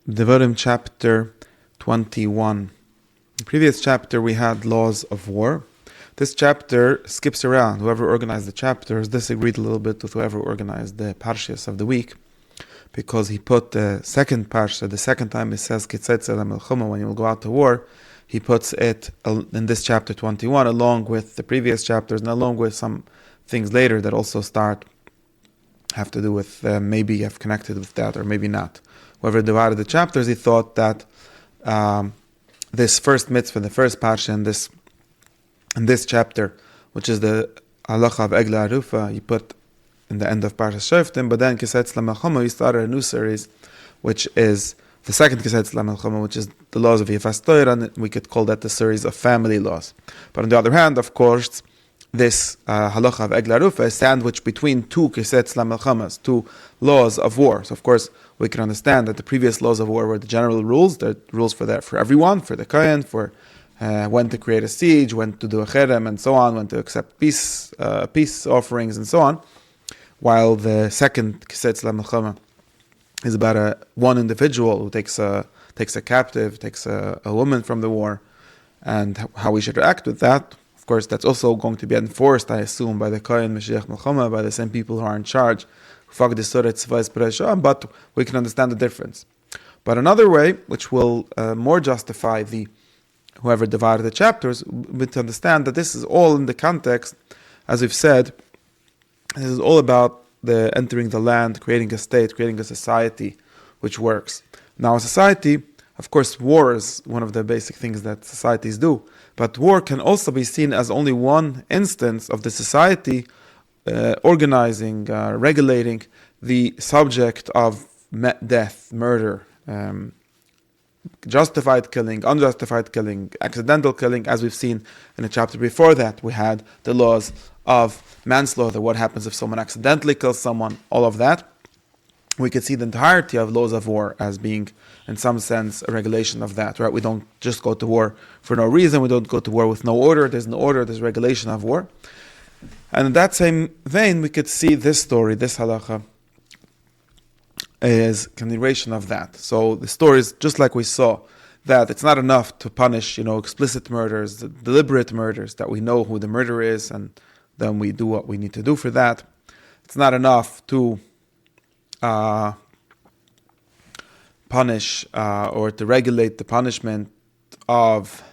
Devarim Chapter 21. In the previous chapter we had laws of war. This chapter skips around. Whoever organized the chapters disagreed a little bit with whoever organized the parshas of the week, because he put the second parsha, the second time it says Kitzetz el HaMelchama, when you will go out to war, he puts it in this chapter 21 along with the previous chapters and along with some things later that also have to do with maybe have connected with that or maybe not. Whoever divided the chapters, he thought that this first mitzvah, the first parsha in this chapter, which is the halacha of Egla Arufa, he put in the end of Parshas Shoftim, but then Kisetz LaMelchama, he started a new series, which is the second Kisetz LaMelchama, which is the laws of Yefas Torah, and we could call that the series of family laws. But on the other hand, of course, this halacha of Egla Arufa is sandwiched between two Kisetz LaMelchamas, two laws of war. So of course, we can understand that the previous laws of war were the general rules, the rules for everyone, for the Kohen, for when to create a siege, when to do a cherem, and so on, when to accept peace offerings, and so on. While the second Kisetz LaMelchama is about one individual who takes a captive, takes a woman from the war, and how we should react with that. Of course, that's also going to be enforced, I assume, by the Kohen Mashiach Melchama, by the same people who are in charge. But we can understand the difference. But another way, which will more justify whoever divided the chapters, would to understand that this is all in the context, as we've said, this is all about the entering the land, creating a state, creating a society which works. Now, a society, of course, war is one of the basic things that societies do, but war can also be seen as only one instance of the society organizing, regulating the subject of death, murder, justified killing, unjustified killing, accidental killing. As we've seen in the chapter before that, we had the laws of manslaughter, what happens if someone accidentally kills someone, all of that. We could see the entirety of laws of war as being, in some sense, a regulation of that, right? We don't just go to war for no reason, we don't go to war with no order, there's no order, there's regulation of war. And in that same vein, we could see this story, this halacha, is continuation of that. So the story is just like we saw, that it's not enough to punish, explicit murders, deliberate murders, that we know who the murderer is, and then we do what we need to do for that. It's not enough to punish or to regulate the punishment of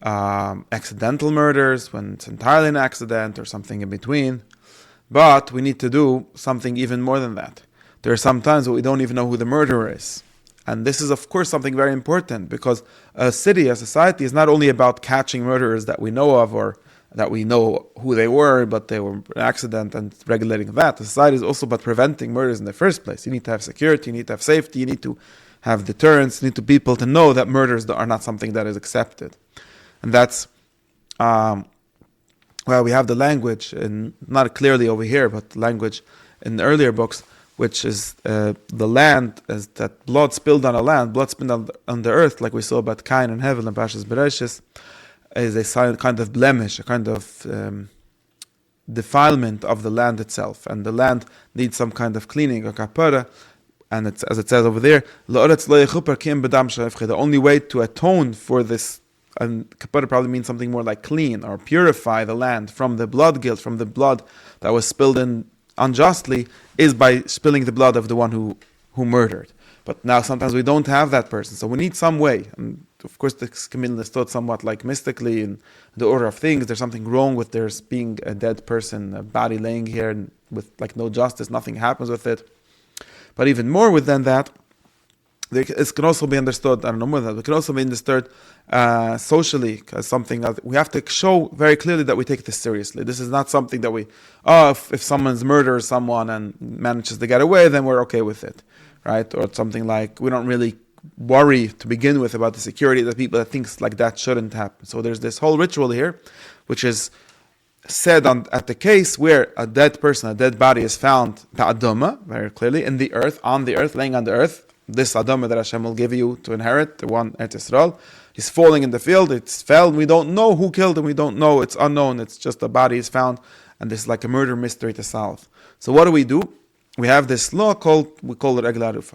accidental murders when it's entirely an accident or something in between, but we need to do something even more than that. There are some times where we don't even know who the murderer is, and this is of course something very important, because a society is not only about catching murderers that we know of or that we know who they were, but they were an accident, and regulating that. The society is also about preventing murders in the first place. You need to have security, you need to have safety, you need to have deterrence, you need to people to know that murders are not something that is accepted. And that's, we have the language, and not clearly over here, but language in the earlier books, which is the land, as that blood spilled on a land, blood spilled on the earth, like we saw about Cain and Hevel and Parshas Bereshis, is a kind of blemish, a kind of defilement of the land itself. And the land needs some kind of cleaning, or kapara, and it's, as it says over there, the only way to atone for this, and kapara probably means something more like clean or purify the land from the blood guilt, from the blood that was spilled in unjustly, is by spilling the blood of the one who murdered. But now sometimes we don't have that person, so we need some way. And of course this can be understood somewhat like mystically in the order of things. There's something wrong with there's being a dead person, a body laying here, and with like no justice, nothing happens with it. But even more than that, it can also be understood, I don't know more than that, it can also be understood socially as something that we have to show very clearly that we take this seriously. This is not something that if someone's murders someone and manages to get away, then we're okay with it, right? Or something like, we don't really worry to begin with about the security of the people, that things like that shouldn't happen. So there's this whole ritual here, which is said at the case where a dead person, a dead body is found, ta'adoma, very clearly, in the earth, on the earth, laying on the earth. This Adama that Hashem will give you to inherit, the one at Israel, is falling in the field. It's fell. We don't know who killed him. We don't know. It's unknown. It's just a body is found, and this is like a murder mystery to solve. So what do? We have this law we call it Egla Arufa.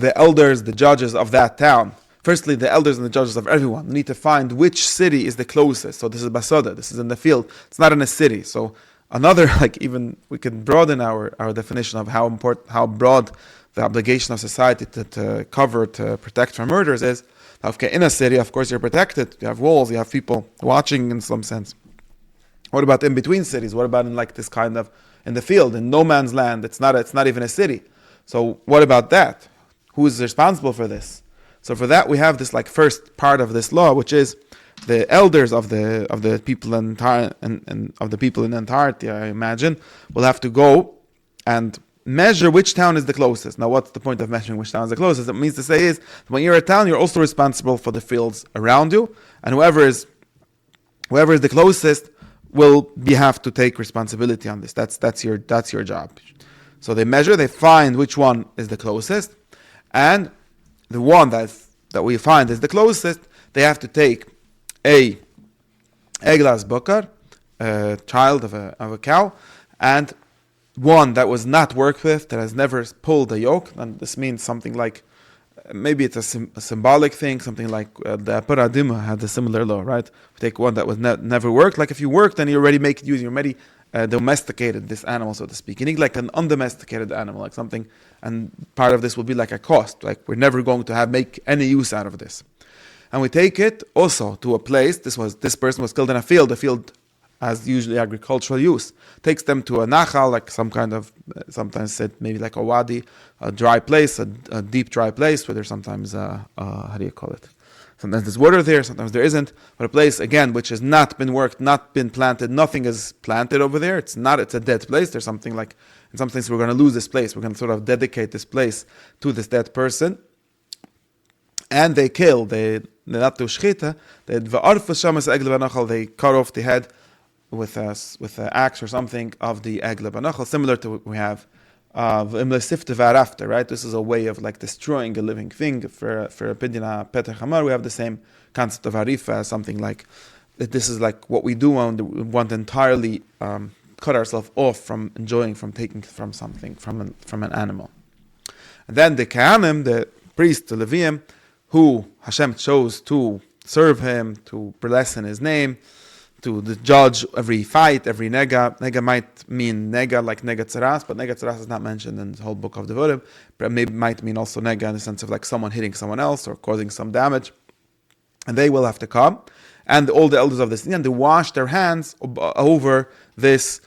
the elders, the judges of that town. Firstly, the elders and the judges of everyone need to find which city is the closest. So this is Basoda, this is in the field. It's not in a city. So another, like, even we can broaden our definition of how broad the obligation of society to cover, to protect from murders is. Okay, in a city, of course, you're protected. You have walls, you have people watching in some sense. What about in between cities? What about in like this kind of, in the field, in no man's land? It's not even a city. So what about that? Who is responsible for this? So for that we have this like first part of this law, which is the elders of the people and of the people in entirety, I imagine, will have to go and measure which town is the closest. Now, what's the point of measuring which town is the closest? It means to say is when you're a town, you're also responsible for the fields around you, and whoever is the closest will have to take responsibility on this. That's your job. So they measure, they find which one is the closest, and the one that we find is the closest, they have to take a Egla's Bokar, a child of a cow, and one that was not worked with, that has never pulled a yoke. And this means something like, maybe it's a symbolic thing, something like the Paradim had a similar law, right? We take one that was never worked. Like if you work, then you already make it use, you already domesticated this animal, so to speak. You need like an undomesticated animal, like something, and part of this will be like a cost. Like we're never going to make any use out of this. And we take it also to a place. This person was killed in a field. The field has usually agricultural use. Takes them to a nachal, like some kind of, sometimes said maybe like a wadi, a dry place, a deep dry place where there's sometimes how do you call it? Sometimes there's water there, sometimes there isn't. But a place again which has not been worked, not been planted, nothing is planted over there. It's a dead place. There's something like, in some sense, we're going to lose this place. We're going to sort of dedicate this place to this dead person. And they kill. They not do shchita. They cut off the head with an axe or something of the Egla Banachal, similar to what we have right? This is a way of like destroying a living thing. For a pidina Petach Hamar, we have the same concept of Arifa as something like that. This is like what we do when we want to entirely cut ourselves off from enjoying, from taking from something, from an animal. And then the Kahanim, the priest, the Leviim, who Hashem chose to serve him, to bless in his name, to the judge every fight, every nega. Nega might mean nega like nega tzaras, but nega tzaras is not mentioned in the whole book of Devarim. But maybe might mean also nega in the sense of like someone hitting someone else or causing some damage. And they will have to come, and all the elders of this Indian, they wash their hands over this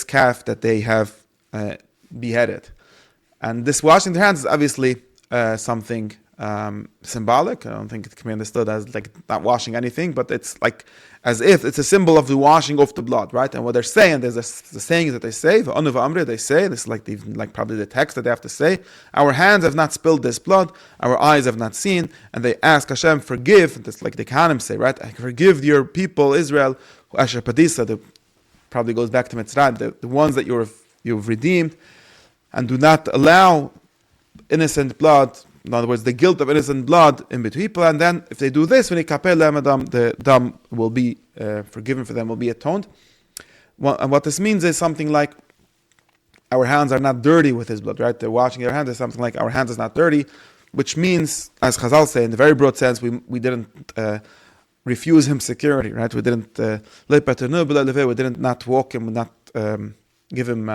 calf that they have beheaded. And this washing their hands is obviously something symbolic. I don't think it can be understood as like not washing anything, but it's like as if it's a symbol of the washing of the blood, right? And what they're saying, there's the saying that they say, they say, this is like probably the text that they have to say, our hands have not spilled this blood, our eyes have not seen, and they ask Hashem, forgive, that's like the Kahanim say, right? Forgive your people, Israel, Asher Padisa, that probably goes back to Mitzrayim, the ones that you've redeemed, and do not allow innocent blood, in other words, the guilt of innocent blood in between people, and then if they do this, when the dam will be forgiven for them, will be atoned. And what this means is something like our hands are not dirty with his blood, right? They're washing their hands is something like our hands is not dirty, which means, as Chazal say, in the very broad sense, we didn't refuse him security, right? We didn't we didn't not walk him, not give him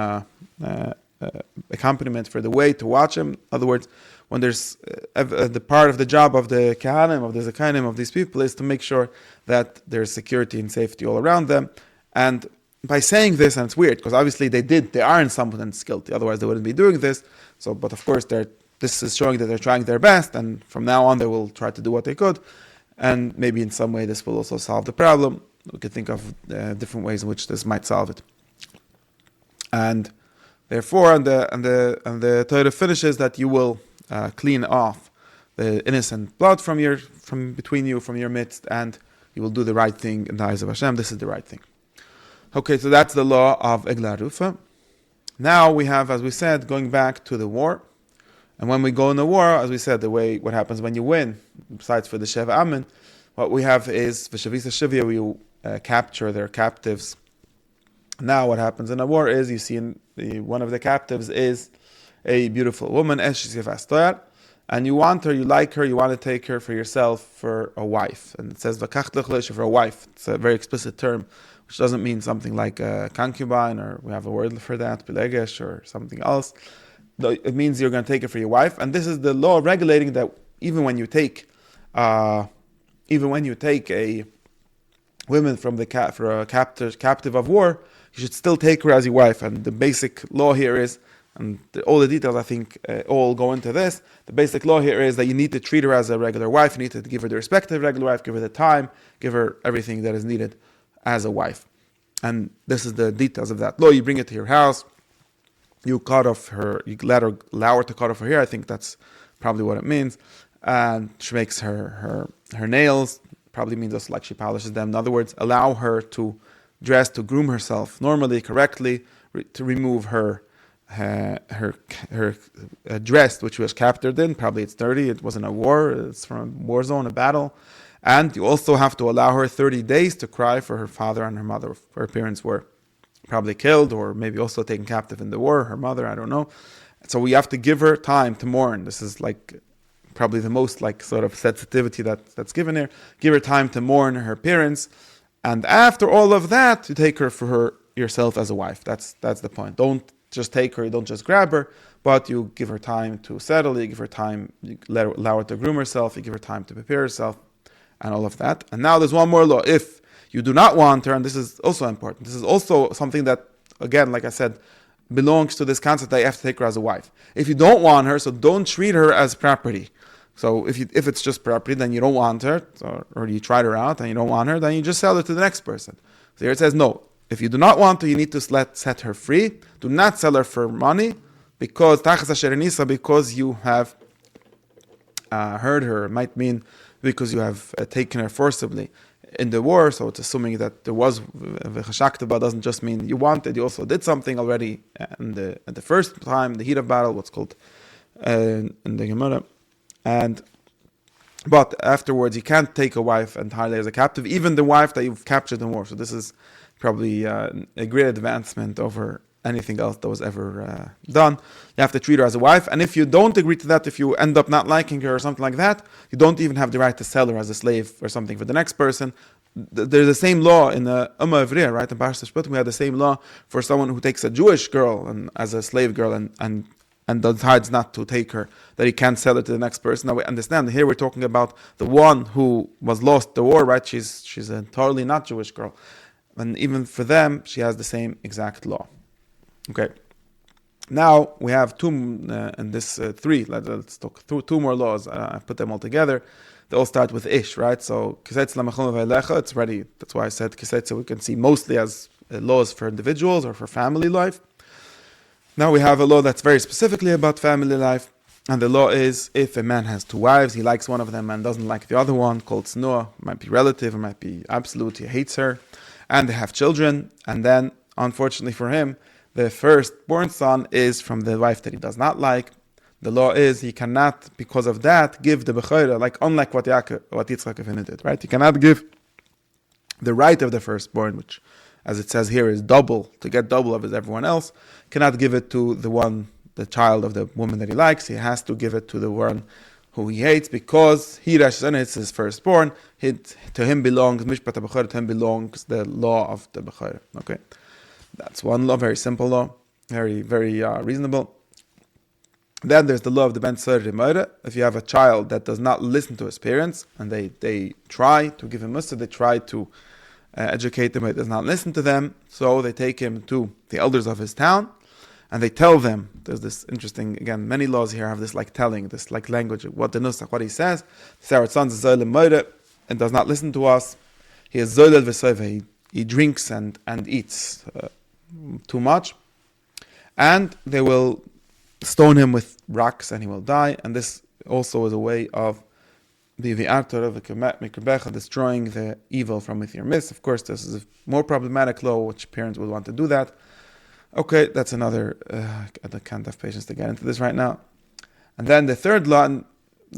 accompaniment for the way to watch him. In other words, when there's the part of the job of the Kahanim, of the Zakanim, of these people, is to make sure that there's security and safety all around them. And by saying this, and it's weird, because obviously they are in some sense guilty, otherwise they wouldn't be doing this. So, but of course, this is showing that they're trying their best, and from now on they will try to do what they could. And maybe in some way this will also solve the problem. We could think of different ways in which this might solve it. And therefore, and the Torah finishes that you will clean off the innocent blood from between you, from your midst, and you will do the right thing in the eyes of Hashem. This is the right thing. Okay, so that's the law of Egla Arufa. Now we have, as we said, going back to the war. And when we go in the war, as we said, what happens when you win, besides for the Sheva Amen, what we have is V'shavisa Shivya, we capture their captives. Now what happens in a war is, you see one of the captives is a beautiful woman, and you want her, you like her, you want to take her for yourself for a wife. And it says for a wife. It's a very explicit term, which doesn't mean something like a concubine, or we have a word for that, pilegesh, or something else. It means you're going to take her for your wife, and this is the law regulating that even when you take a woman from for a captive of war, you should still take her as your wife. And the basic law here is, and all the details I think all go into this, the basic law here is that you need to treat her as a regular wife, you need to give her the respect of a regular wife, give her the time, give her everything that is needed as a wife. And this is the details of that law. You bring it to your house, you cut off her, you allow her to cut off her hair, I think that's probably what it means, and she makes her nails, probably means also like she polishes them. In other words, allow her to dress, to groom herself normally, correctly, to remove her dress, which was captured in, probably it's dirty, it wasn't a war, it's from a war zone, a battle. And you also have to allow her 30 days to cry for her father and her mother. Her parents were probably killed, or maybe also taken captive in the war, her mother, I don't know. So we have to give her time to mourn. This is like probably the most like sort of sensitivity that's given here. Give her time to mourn her parents, and after all of that, you take her for her yourself as a wife. That's the point. Don't just take her, you don't just grab her, but you give her time to settle, you give her time, allow her to groom herself, you give her time to prepare herself, and all of that. And now there's one more law. If you do not want her, and this is also important, this is also something that, again, like I said, belongs to this concept that you have to take her as a wife. If you don't want her, so don't treat her as property. So if it's just property, then you don't want her, or you tried her out and you don't want her, then you just sell her to the next person. So here it says, no, if you do not want her, you need to set her free. Do not sell her for money, because you have hurt her. It might mean because you have taken her forcibly in the war. So it's assuming that there was v'chashakta, doesn't just mean you wanted, you also did something already at the first time, the heat of battle, what's called in the Gemara. But afterwards, you can't take a wife entirely as a captive, even the wife that you've captured in war. So this is probably a great advancement over anything else that was ever done. You have to treat her as a wife, and if you don't agree to that, if you end up not liking her or something like that, you don't even have the right to sell her as a slave or something for the next person. There's the same law in the Ummah Evriya, right? In Parashat Shput, we have the same law for someone who takes a Jewish girl and as a slave girl and decides not to take her, that he can't sell it to the next person. Now we understand, here we're talking about the one who was lost the war, right? She's a totally not Jewish girl. And even for them, she has the same exact law. Okay. Now we have two, and this three, let's talk through two more laws. I put them all together. They all start with ish, right? So, it's ready. That's why I said kisetz, so we can see mostly as laws for individuals or for family life. Now we have a law that's very specifically about family life, and the law is if a man has two wives, he likes one of them and doesn't like the other one, called tznuah, might be relative, it might be absolute, he hates her, and they have children, and then, unfortunately for him, the firstborn son is from the wife that he does not like. The law is he cannot, because of that, give the bechorah, like unlike what Yitzchok Avinu did, right? He cannot give the right of the firstborn, which, as it says here, is double, to get double of everyone else, cannot give it to the child of the woman that he likes. He has to give it to the one who he hates, because he, it's his firstborn. To him belongs mishpat ha-bechorah, to him belongs the law of the bechorah. Okay, that's one law, very simple law, very, very reasonable. Then there's the law of the ben tzar. If you have a child that does not listen to his parents, and they try to give him mussar, they try to educate him, but does not listen to them, so they take him to the elders of his town, and they tell them, there's this interesting, again, many laws here have this like telling, this like language, what the nusach, what he says, our son is zoylem moire, and does not listen to us, he is zoylel v'soive, he drinks and eats too much, and they will stone him with rocks and he will die. And this also is a way of destroying the evil from within your midst. Of course, this is a more problematic law, which parents would want to do that. Okay, that's another, I can't have patience to get into this right now. And then the third law, and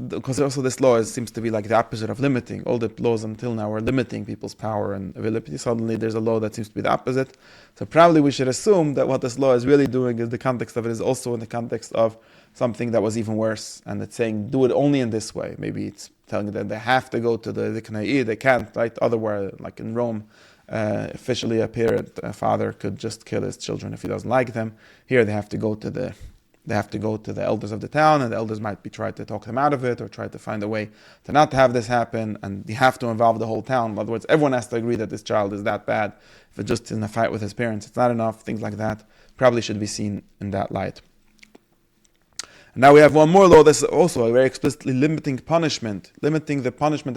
because also this law seems to be like the opposite of limiting. All the laws until now are limiting people's power and ability. Suddenly there's a law that seems to be the opposite. So probably we should assume that what this law is really doing is the context of it is also in the context of something that was even worse, and it's saying do it only in this way. Maybe it's telling them they have to go to the dignified, they can't, right? Otherwise, like in Rome, officially a parent, a father could just kill his children if he doesn't like them. Here they have to go to the elders of the town, and the elders might be trying to talk them out of it or try to find a way to not have this happen, and you have to involve the whole town. In other words, everyone has to agree that this child is that bad. If it's just in a fight with his parents, it's not enough. Things like that probably should be seen in that light. And now we have one more law that's also a very explicitly limiting the punishment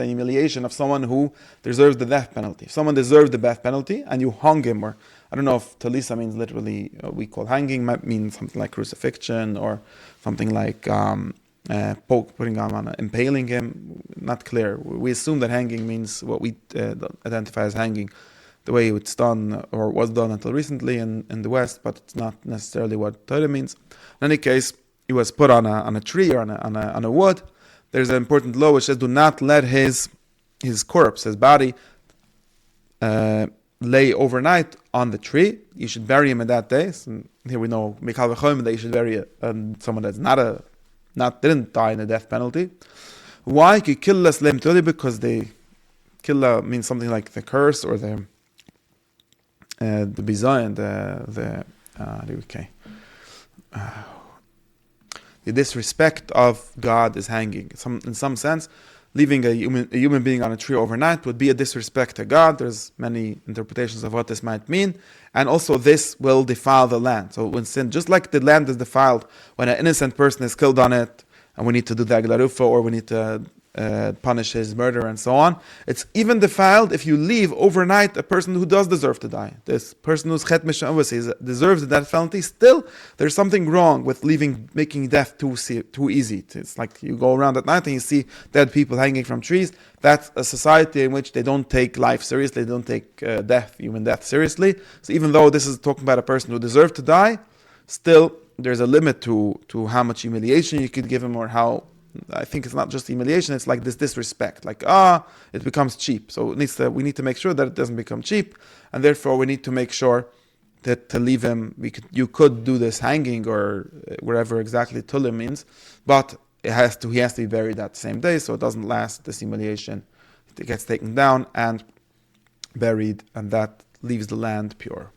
and humiliation of someone who deserves the death penalty. If someone deserves the death penalty and you hung him, or I don't know if talisa means literally we call hanging, might mean something like crucifixion or something like putting him on, impaling him. Not clear. We assume that hanging means what we identify as hanging, the way it's done or was done until recently in the West, but it's not necessarily what Torah means. In any case, he was put on a tree or on a wood. There's an important law which says do not let his corpse, his body, lay overnight on the tree. You should bury him in that day. So here we know Mikal v'choim that you should bury someone that's didn't die in a death penalty. Why? Because killa means something like the curse or the bizayon, the disrespect of God is hanging. In some sense, leaving a human being on a tree overnight would be a disrespect to God. There's many interpretations of what this might mean. And also this will defile the land. So when sin, just like the land is defiled when an innocent person is killed on it, and we need to do the Egla Arufa, or we need to punish his murder and so on. It's even defiled if you leave overnight a person who does deserve to die. This person who's chet mishah deserves the death penalty. Still, there's something wrong with making death too easy. It's like you go around at night and you see dead people hanging from trees. That's a society in which they don't take life seriously. They don't take human death seriously. So even though this is talking about a person who deserved to die, still there's a limit to how much humiliation you could give him, or how. I think it's not just humiliation, it's like this disrespect. Like, it becomes cheap. So we need to make sure that it doesn't become cheap, and therefore we need to make sure that to leave him, you could do this hanging or wherever exactly tulim means, but he has to be buried that same day, so it doesn't last, this humiliation. It gets taken down and buried, and that leaves the land pure.